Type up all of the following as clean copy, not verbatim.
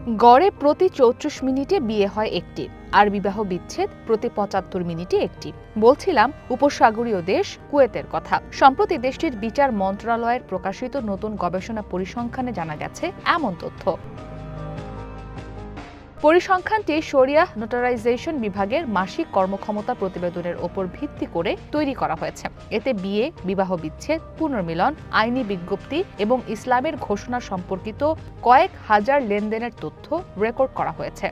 গড়ে প্রতি ৩৪ মিনিটে বিয়ে হয় একটি, আর বিবাহ বিচ্ছেদ প্রতি ৭৫ মিনিটে একটি। বলছিলাম উপসাগরীয় দেশ কুয়েতের কথা। সম্প্রতি দেশটির বিচার মন্ত্রণালয়ের প্রকাশিত নতুন গবেষণা পরিসংখ্যানে জানা গেছে এমন তথ্য। পরিসংখ্যানটি শরিয়াহ নোটারাইজেশন বিভাগের মাসিক কর্মক্ষমতা প্রতিবেদনের ওপর ভিত্তি করে তৈরি করা হয়েছে। এতে বিয়ে, বিবাহ বিচ্ছেদ, পুনর্মিলন, আইনি বিজ্ঞপ্তি এবং ইসলামের ঘোষণা সম্পর্কিত কয়েক হাজার লেনদেনের তথ্য রেকর্ড করা হয়েছে।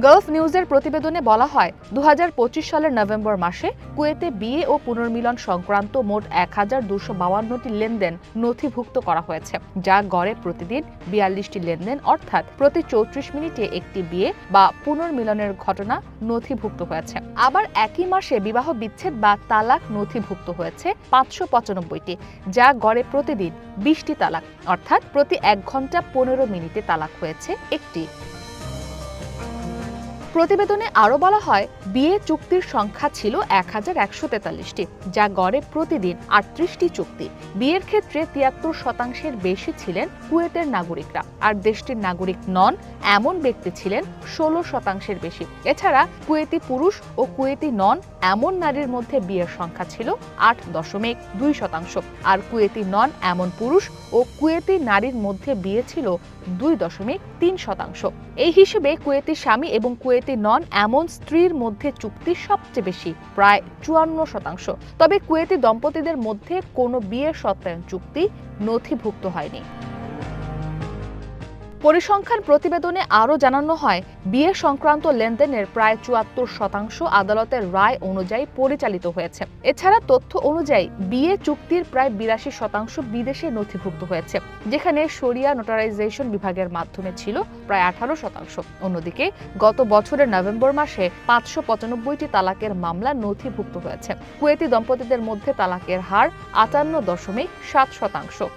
গালফ নিউজের প্রতিবেদনে বলা হয়, ২০২৫ সালের নভেম্বর মাসে কুয়েতে বিয়ে ও পুনর্মিলন সংক্রান্ত মোট ১,২৫২টি লেনদেন নথিভুক্ত করা হয়েছে, যা গড়ে প্রতিদিন ৪২টি লেনদেন অর্থাৎ প্রতি ৩৪ মিনিটে একটি বিয়ে বা পুনর্মিলনের ঘটনা নথিভুক্ত হয়েছে। আবার একই মাসে বিবাহ বিচ্ছেদ বা তালাক নথিভুক্ত হয়েছে ৫৯৫টি, যা গড়ে প্রতিদিন ২০টি তালাক অর্থাৎ প্রতি ১ ঘন্টা ১৫ মিনিটে তালাক হয়েছে একটি। প্রতিবেদনে আরও বলা হয়, বিয়ে চুক্তির সংখ্যা ছিল ১,১৪৩টি, যা গড়ে প্রতিদিন ৩৮টি চুক্তি। বিয়ের ক্ষেত্রে ৭৩% বেশি ছিলেন কুয়েতের নাগরিকরা, আর দেশটির নাগরিক নন এমন ব্যক্তি ছিলেন ১৬% বেশি। এছাড়া কুয়েতি পুরুষ ও কুয়েতি নন এমন নারীর মধ্যে বিয়ের সংখ্যা ছিল ৮.২%, আর কুয়েতি নন এমন পুরুষ ও কুয়েতি নারীর মধ্যে বিয়ে ছিল ২.৩%। এই হিসেবে কুয়েতি স্বামী এবং কুয়েতি নন এমন স্ত্রীর মধ্যে চুক্তি সবচেয়ে বেশি, প্রায় ৫৪%। তবে কুয়েতি দম্পতিদের মধ্যে কোনো বিয়ের সত্যায়ন চুক্তি নথিভুক্ত হয়নি। পরিসংখ্যান প্রতিবেদনে আরও জানানো হয়, বিয়ে সংক্রান্ত লেনদেনের প্রায় ৭৪% আদালতের রায় অনুযায়ী পরিচালিত হয়েছে। এছাড়া তথ্য অনুযায়ী বিয়ে চুক্তির প্রায় ৮২% বিদেশে নথিভুক্ত হয়েছে, যেখানে শরিয়া নোটারাইজেশন বিভাগের মাধ্যমে ছিল প্রায় ১৮%। অন্যদিকে গত বছরের নভেম্বর মাসে ৫৯৫টি তালাকের মামলা নথিভুক্ত হয়েছে। কুয়েতি দম্পতিদের মধ্যে তালাকের হার ৫৮.৭%।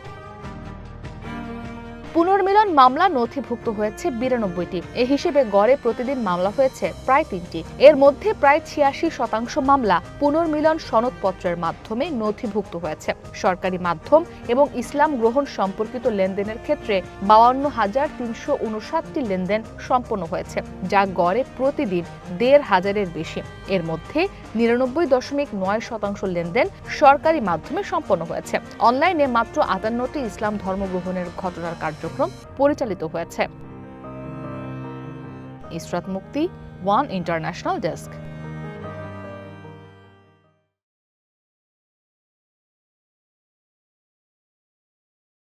পুনর্মিলন মামলা নথিভুক্ত হয়েছে ৯২টি। এ হিসেবে গড়ে প্রতিদিন মামলা হয়েছে প্রায় ৩টি। এর মধ্যে প্রায় ৮৬% মামলা পুনর্মিলন সনদপত্রের মাধ্যমে নথিভুক্ত হয়েছে। সরকারি মাধ্যম এবং ইসলাম গ্রহণ সম্পর্কিত লেনদেনের ক্ষেত্রে ৫২,৩৫৯টি লেনদেন সম্পন্ন হয়েছে, যা গড়ে প্রতিদিন ১,৫০০-এর বেশি। এর মধ্যে ৯৯.৯% লেনদেন সরকারি মাধ্যমে সম্পন্ন হয়েছে। অনলাইনে মাত্র ৫৮টি ইসলাম ধর্ম গ্রহণের ঘটনার কার্যক্রম পরিচালিত হয়েছে। ইসরাত মুক্তি, ওয়ান ইন্টারন্যাশনাল ডেস্ক।